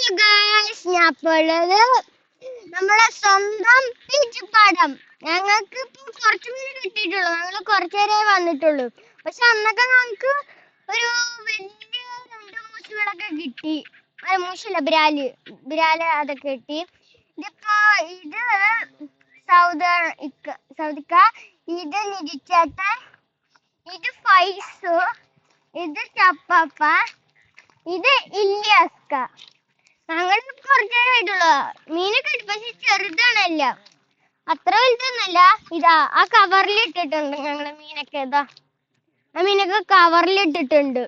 Hello guys, ഞാൻ ഇപ്പോൾ ഉള്ളത് നമ്മളെ സ്വന്തം പീച്ചിപ്പാടം. ഞങ്ങൾക്ക് ഇപ്പോൾ കുറച്ച് മീൻ കിട്ടിയിട്ടുള്ളൂ. ഞങ്ങൾ കുറച്ചു നേരമേ വന്നിട്ടുള്ളൂ. പക്ഷെ അന്നൊക്കെ ഞങ്ങൾക്ക് ഒരു വലിയ 2 മൂശകളൊക്കെ കിട്ടി. മൂശല്ല, ബ്രാല് അതൊക്കെ കിട്ടി. ഇതിപ്പോ ഇത് സൗദിക്ക, ഇത് നിരിച്ചേട്ടൻ, ഇത് ഫൈസ്, ഇത് ചപ്പാപ്പ, ഇത് ഇല്ലിയാസ്ക. ഞങ്ങൾ കുറച്ചായിട്ടുള്ളൂ മീനൊക്കെ ഇട്ട്. പക്ഷെ ചെറുതാണല്ല, അത്ര വലുതൊന്നല്ല. ഇതാ ആ കവറിൽ ഇട്ടിട്ടുണ്ട് ഞങ്ങള് മീനൊക്കെ. ഇതാ ആ മീനൊക്കെ കവറിൽ ഇട്ടിട്ടുണ്ട്.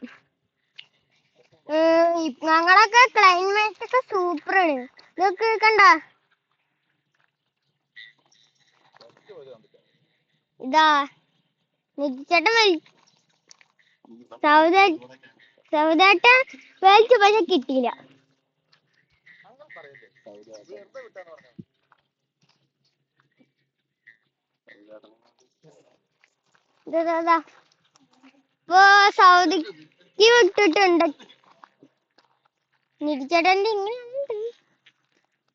ഞങ്ങളൊക്കെ ക്ലൈമറ്റ് ഒക്കെ സൂപ്പറാണ്. ഇതൊക്കെ കണ്ട, ഇതാ നിശ്ചേട്ടൻ സൗദേട്ടൻ വലിച്ചു, പക്ഷെ കിട്ടിയില്ല. ഇപ്പൊ സൗദിക്ക് വിട്ടിട്ടുണ്ട്. നിരിച്ചേട്ടന്റെ ഇങ്ങനെയുണ്ട്,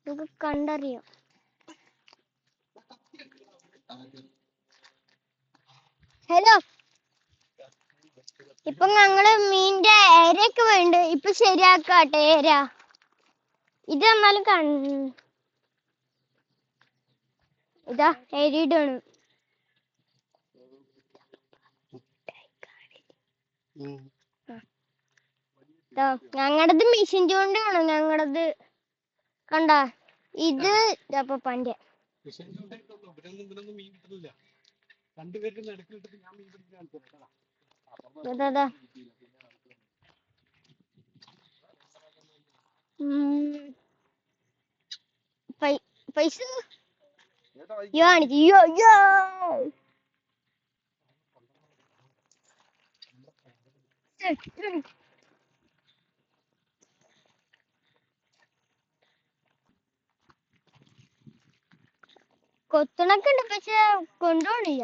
നമുക്ക് കണ്ടറിയാം. ഹലോ, ഇപ്പൊ ഞങ്ങള് മീനിന്റെ ഏരയൊക്കെ വേണ്ട. ഇപ്പൊ ശരിയാക്കാട്ടെ ഏര. ഇത് എന്നാലും ഇതാ ഏരിയിടാണ്. ഞങ്ങളത് മെഷീൻ ചൂണ്ടാണ്. ഞങ്ങളത് കണ്ട, ഇത് പന്റെ പൈസ കൊത്തണൊക്കെ ഉണ്ട്, പക്ഷെ കൊണ്ടുപോണില്ല.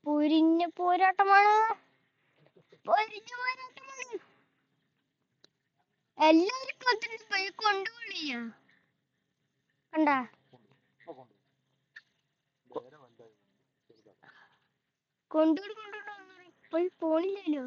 പൊരിഞ്ഞ പോരാട്ടമാണ്. എല്ലാരും കൊണ്ടുപോണില്ല. കണ്ടാ, കൊണ്ടുപോയി പോണില്ലല്ലോ.